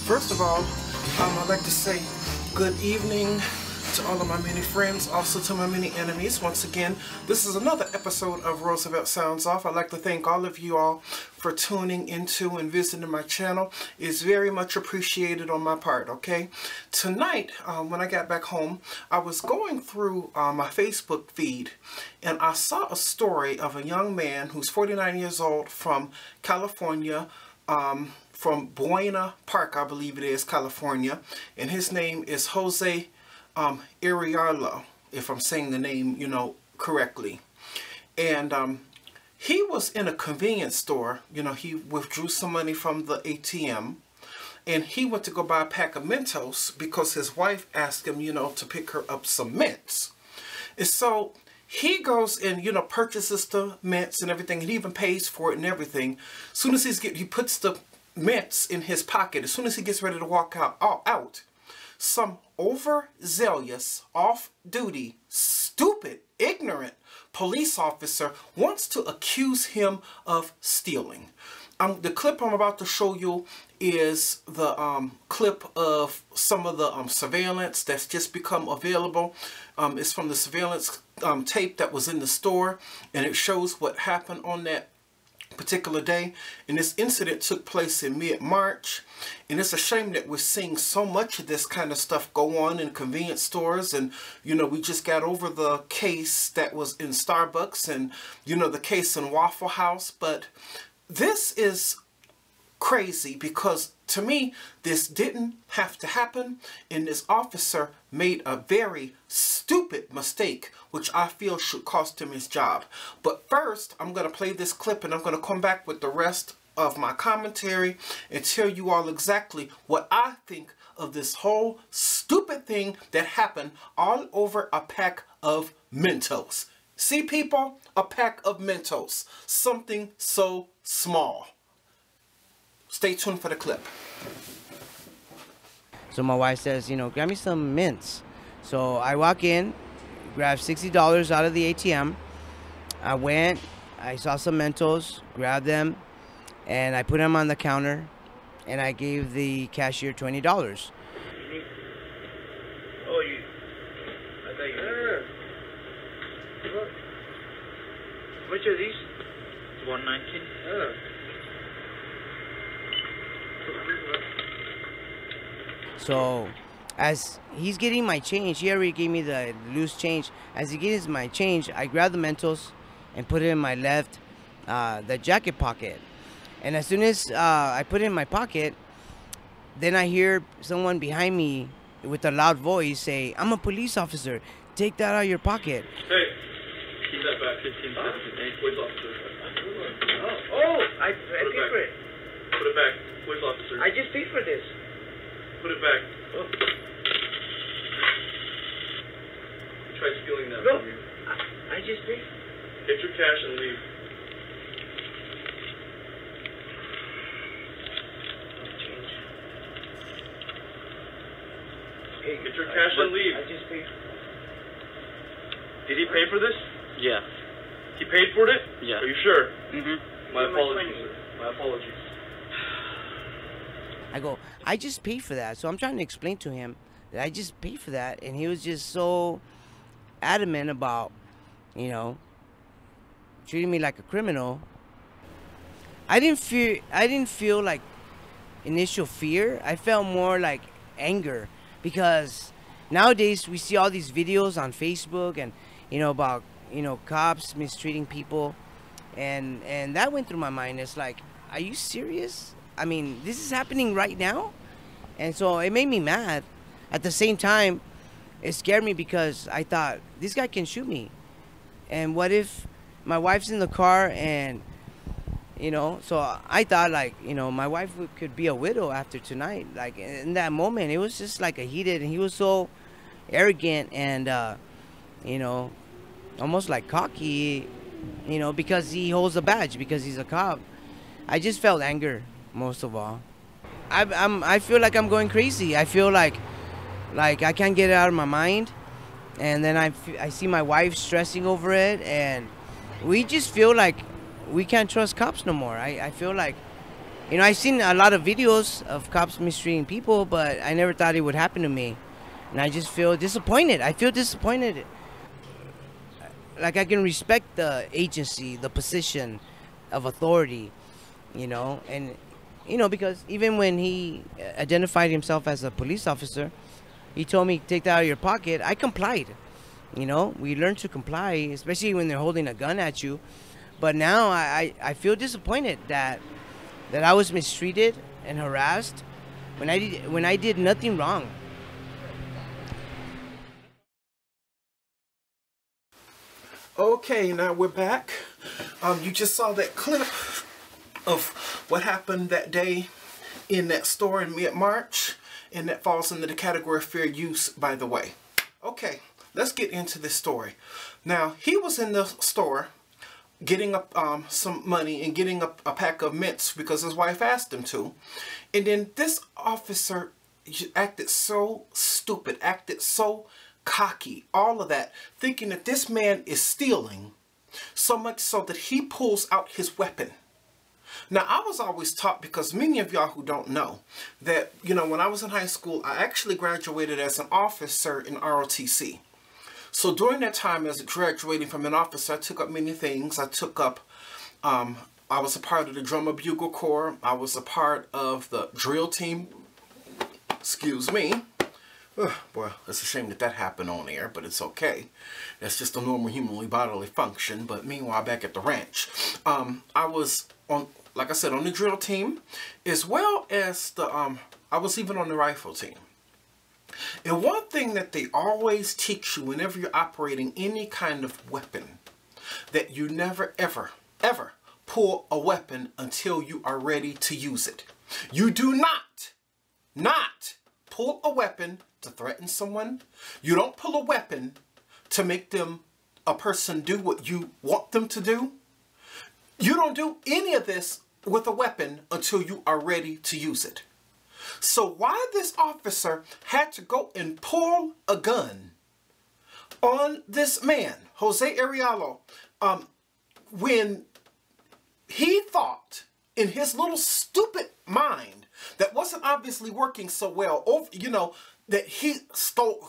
First of all, I'd like to say good evening to all of my many friends, also to my many enemies. Once again, this is another episode of Roosevelt Sounds Off. I'd like to thank all of you all for tuning into and visiting my channel. It's very much appreciated on my part, okay? Tonight, when I got back home, I was going through my Facebook feed, and I saw a story of a young man who's 49 years old from California, from Buena Park, I believe it is, California, and his name is Jose Iriarlo, if I'm saying the name, correctly. And he was in a convenience store. He withdrew some money from the ATM, and he went to go buy a pack of Mentos because his wife asked him, to pick her up some mints. And so he goes and, purchases the mints and everything, and he even pays for it and everything. As soon as he puts the mints in his pocket, as soon as he gets ready to walk out, some overzealous, off-duty, stupid, ignorant police officer wants to accuse him of stealing. The clip I'm about to show you is the clip of some of the surveillance that's just become available. It's from the surveillance tape that was in the store, and it shows what happened on that particular day. And this incident took place in mid-March, and it's a shame that we're seeing so much of this kind of stuff go on in convenience stores. And we just got over the case that was in Starbucks, and the case in Waffle House. But this is crazy, because to me this didn't have to happen, and this officer made a very stupid mistake, which I feel should cost him his job. But first, I'm going to play this clip, and I'm going to come back with the rest of my commentary and tell you all exactly what I think of this whole stupid thing that happened all over a pack of Mentos. See, people, a pack of Mentos, something so small. Stay tuned for the clip. So my wife says, grab me some mints. So I walk in, grab $60 out of the ATM. I went, I saw some Mentos, grabbed them, and I put them on the counter, and I gave the cashier $20. Oh, I thought you... Which are these? 119. So as he's getting my change, he already gave me the loose change. As he gets my change, I grab the Mentos and put it in my left, the jacket pocket. And as soon as I put it in my pocket, then I hear someone behind me with a loud voice say, "I'm a police officer. Take that out of your pocket." Hey, keep that back. 15 seconds. Police officer. I paid for it. Put it back. Police officer. I just paid for this. Put it back. Oh. Try stealing that No, from you. I just paid. Get your cash and leave. Change. Hey, Get your cash and leave. I just paid. Did he pay for this? Yeah. He paid for it? Yeah. Are you sure? Mm-hmm. My apologies, sir. My apologies. I go, I just paid for that. So I'm trying to explain to him that I just paid for that, and he was just so adamant about, treating me like a criminal. I didn't feel like initial fear. I felt more like anger, because nowadays we see all these videos on Facebook and about cops mistreating people, and that went through my mind. It's like, are you serious? I mean, this is happening right now? And so it made me mad. At the same time, it scared me, because I thought, this guy can shoot me. And what if my wife's in the car and, so I thought, my wife could be a widow after tonight. Like, in that moment, it was just like a heated, and he was so arrogant and, almost like cocky, because he holds a badge, because he's a cop. I just felt anger, most of all. I feel like I'm going crazy. I feel like I can't get it out of my mind, and then I see my wife stressing over it, and we just feel like we can't trust cops no more. I feel like You know, I've seen a lot of videos of cops mistreating people, but I never thought it would happen to me. And I just feel disappointed. I feel disappointed. Like, I can respect the agency, the position of authority, you know, and, you know, because even when he identified himself as a police officer, he told me, take that out of your pocket. I complied. You know, we learn to comply, especially when they're holding a gun at you. But now I feel disappointed that I was mistreated and harassed when I did nothing wrong. Okay, now we're back. You just saw that clip of what happened that day in that store in mid-March, and that falls into the category of fair use, by the way. Okay, let's get into this story. Now, he was in the store getting up some money and getting a pack of mints because his wife asked him to. And then this officer acted so stupid, acted so cocky, all of that, thinking that this man is stealing, so much so that he pulls out his weapon. Now, I was always taught, because many of y'all who don't know, that, you know, when I was in high school, I actually graduated as an officer in ROTC. So during that time as graduating from an officer, I took up many things. I took up, I was a part of the Drummer Bugle Corps. I was a part of the drill team. Excuse me. Boy, it's a shame that that happened on air, but it's okay. That's just a normal humanly bodily function. But meanwhile, back at the ranch, I was on, like I said, on the drill team, as well as the, I was even on the rifle team. And one thing that they always teach you whenever you're operating any kind of weapon, that you never, ever, ever pull a weapon until you are ready to use it. You do not pull a weapon to threaten someone. You don't pull a weapon to make a person do what you want them to do. You don't do any of this with a weapon until you are ready to use it. So why this officer had to go and pull a gun on this man, Jose Arellano, when he thought in his little stupid mind that wasn't obviously working so well, you know, that he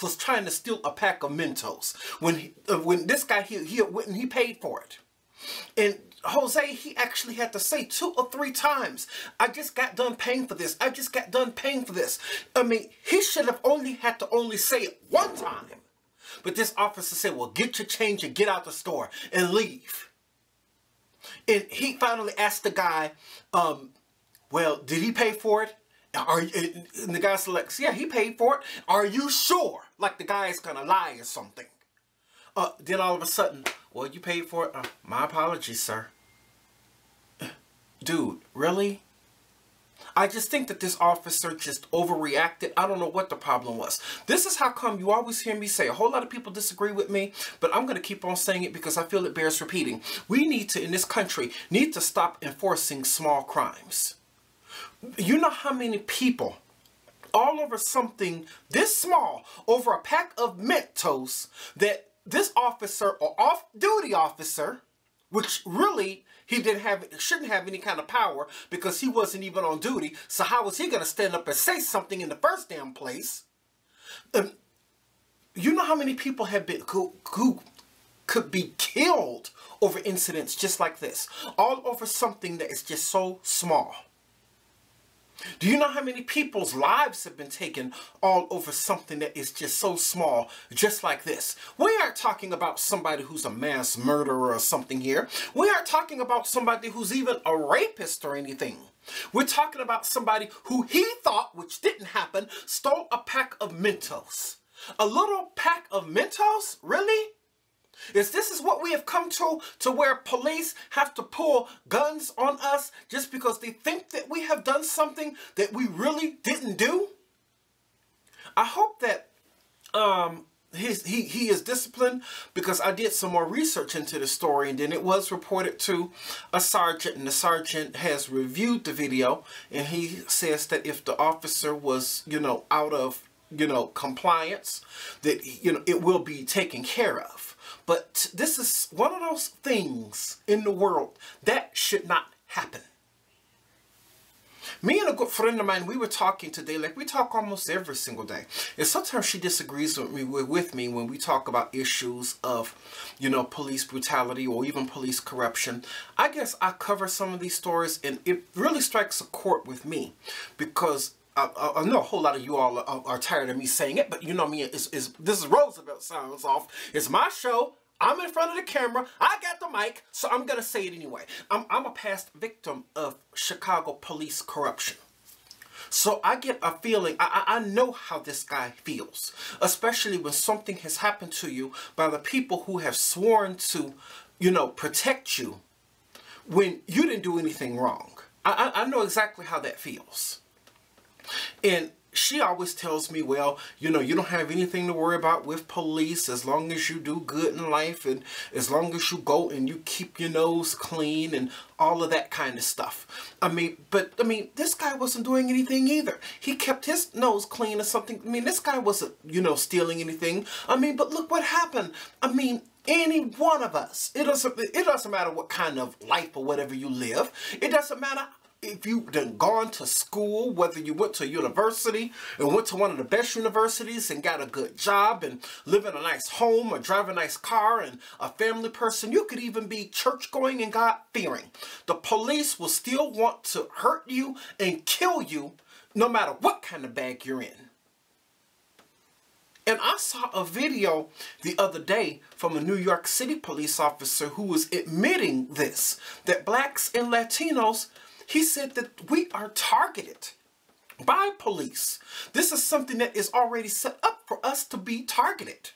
was trying to steal a pack of Mentos when this guy he paid for it. And Jose, he actually had to say 2 or 3 times, I just got done paying for this. I just got done paying for this. I mean, he should have had to say it 1 time. But this officer said, well, get your change and get out the store and leave. And he finally asked the guy, well, did he pay for it? And the guy selects, yeah, he paid for it. Are you sure? Like the guy is going to lie or something. Then all of a sudden, well, you paid for it. My apologies, sir. Dude, really? I just think that this officer just overreacted. I don't know what the problem was. This is how come you always hear me say, a whole lot of people disagree with me, but I'm going to keep on saying it because I feel it bears repeating. We need to, in this country, need to stop enforcing small crimes. You know how many people all over something this small, over a pack of Mentos, that this officer or off-duty officer, which really he shouldn't have any kind of power because he wasn't even on duty. So how was he going to stand up and say something in the first damn place? You know how many people have been who could be killed over incidents just like this, all over something that is just so small. Do you know how many people's lives have been taken all over something that is just so small, just like this? We aren't talking about somebody who's a mass murderer or something here. We aren't talking about somebody who's even a rapist or anything. We're talking about somebody who he thought, which didn't happen, stole a pack of Mentos. A little pack of Mentos? Really? This is what we have come to where police have to pull guns on us just because they think that we have done something that we really didn't do? I hope that he is disciplined, because I did some more research into the story, and then it was reported to a sergeant, and the sergeant has reviewed the video, and he says that if the officer was, you know, out of, you know, compliance, that, you know, it will be taken care of. But this is one of those things in the world that should not happen. Me and a good friend of mine, we were talking today, like we talk almost every single day. And sometimes she disagrees with me when we talk about issues of, you know, police brutality or even police corruption. I guess I cover some of these stories, and it really strikes a chord with me because I know a whole lot of you all are tired of me saying it, but you know me, this is Roosevelt Sounds Off. It's my show. I'm in front of the camera. I got the mic, so I'm going to say it anyway. I'm a past victim of Chicago police corruption. So I get a feeling, I know how this guy feels, especially when something has happened to you by the people who have sworn to, you know, protect you when you didn't do anything wrong. I know exactly how that feels. And she always tells me, well, you know, you don't have anything to worry about with police as long as you do good in life and as long as you go and you keep your nose clean and all of that kind of stuff. I mean, this guy wasn't doing anything either. He kept his nose clean or something. I mean, this guy wasn't, you know, stealing anything. I mean, but look what happened. I mean, any one of us, it doesn't matter what kind of life or whatever you live. It doesn't matter if you've done gone to school, whether you went to university and went to one of the best universities and got a good job and live in a nice home or drive a nice car and a family person, you could even be church going and God fearing. The police will still want to hurt you and kill you no matter what kind of bag you're in. And I saw a video the other day from a New York City police officer who was admitting this, that blacks and Latinos, he said that we are targeted by police. This is something that is already set up for us to be targeted.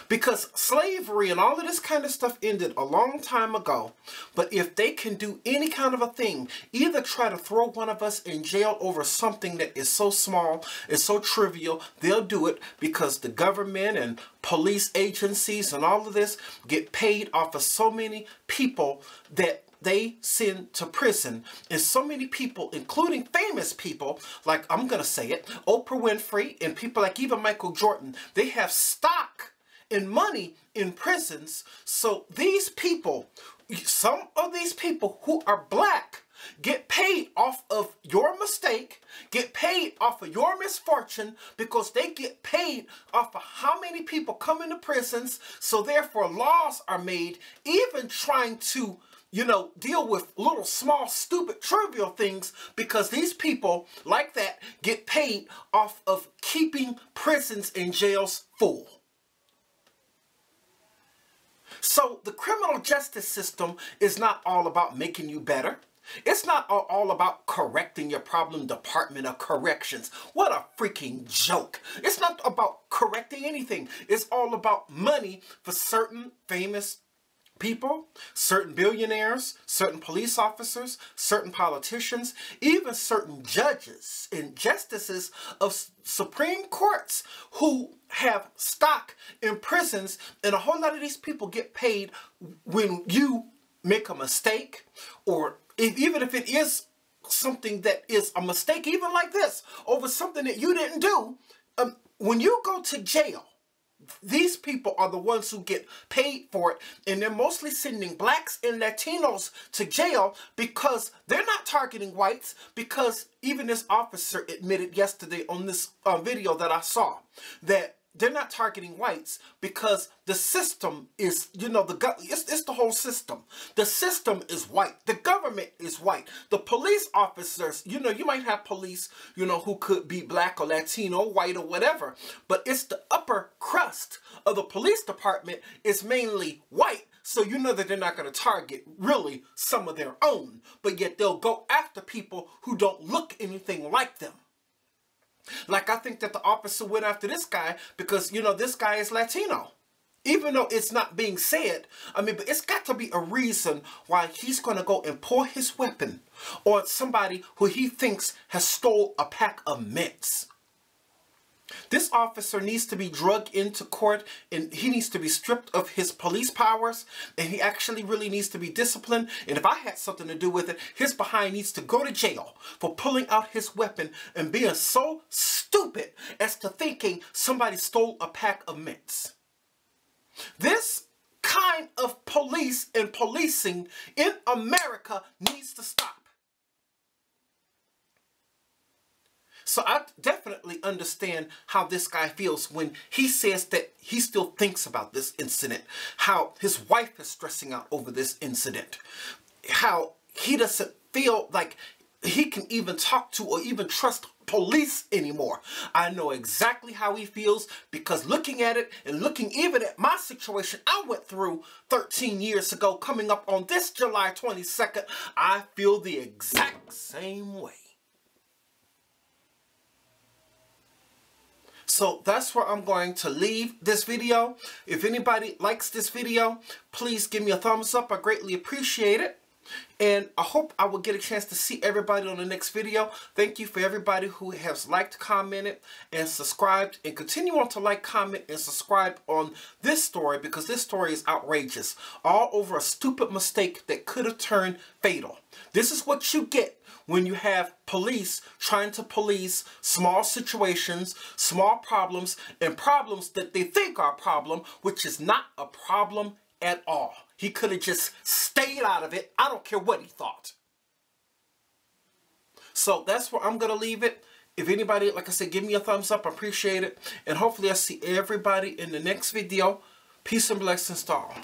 Because slavery and all of this kind of stuff ended a long time ago. But if they can do any kind of a thing, either try to throw one of us in jail over something that is so small, is so trivial, they'll do it because the government and police agencies and all of this get paid off of so many people that they send to prison. And so many people, including famous people, like, I'm going to say it, Oprah Winfrey and people like even Michael Jordan, they have stock and money in prisons. So these people, some of these people who are black, get paid off of your mistake, get paid off of your misfortune, because they get paid off of how many people come into prisons. So therefore laws are made, even trying to, you know, deal with little small stupid trivial things, because these people like that get paid off of keeping prisons and jails full. So the criminal justice system is not all about making you better. It's not all about correcting your problem, Department of Corrections. What a freaking joke. It's not about correcting anything. It's all about money for certain famous people, certain billionaires, certain police officers, certain politicians, even certain judges and justices of Supreme Courts who have stock in prisons. And a whole lot of these people get paid when you make a mistake, or even if it is something that is a mistake, even like this, over something that you didn't do. When you go to jail, these people are the ones who get paid for it, and they're mostly sending blacks and Latinos to jail because they're not targeting whites, because even this officer admitted yesterday on this video that I saw that they're not targeting whites because the system is, you know, it's the whole system. The system is white. The government is white. The police officers, you know, you might have police, you know, who could be black or Latino, white or whatever, but it's the upper crust of the police department is mainly white. So you know that they're not going to target really some of their own, but yet they'll go after people who don't look anything like them. Like, I think that the officer went after this guy because, you know, this guy is Latino. Even though it's not being said, I mean, but it's got to be a reason why he's going to go and pull his weapon on somebody who he thinks has stole a pack of mints. This officer needs to be drugged into court, and he needs to be stripped of his police powers, and he actually really needs to be disciplined. And if I had something to do with it, his behind needs to go to jail for pulling out his weapon and being so stupid as to thinking somebody stole a pack of mints. This kind of police and policing in America needs to stop. So I definitely understand how this guy feels when he says that he still thinks about this incident, how his wife is stressing out over this incident, how he doesn't feel like he can even talk to or even trust police anymore. I know exactly how he feels, because looking at it and looking even at my situation I went through 13 years ago, coming up on this July 22nd, I feel the exact same way. So that's where I'm going to leave this video. If anybody likes this video, please give me a thumbs up. I greatly appreciate it. And I hope I will get a chance to see everybody on the next video. Thank you for everybody who has liked, commented, and subscribed. And continue on to like, comment, and subscribe on this story, because this story is outrageous. All over a stupid mistake that could have turned fatal. This is what you get when you have police trying to police small situations, small problems, and problems that they think are a problem, which is not a problem at all. He could have just stayed out of it. I don't care what he thought. So that's where I'm going to leave it. If anybody, like I said, give me a thumbs up. I appreciate it. And hopefully I'll see everybody in the next video. Peace and blessings to all.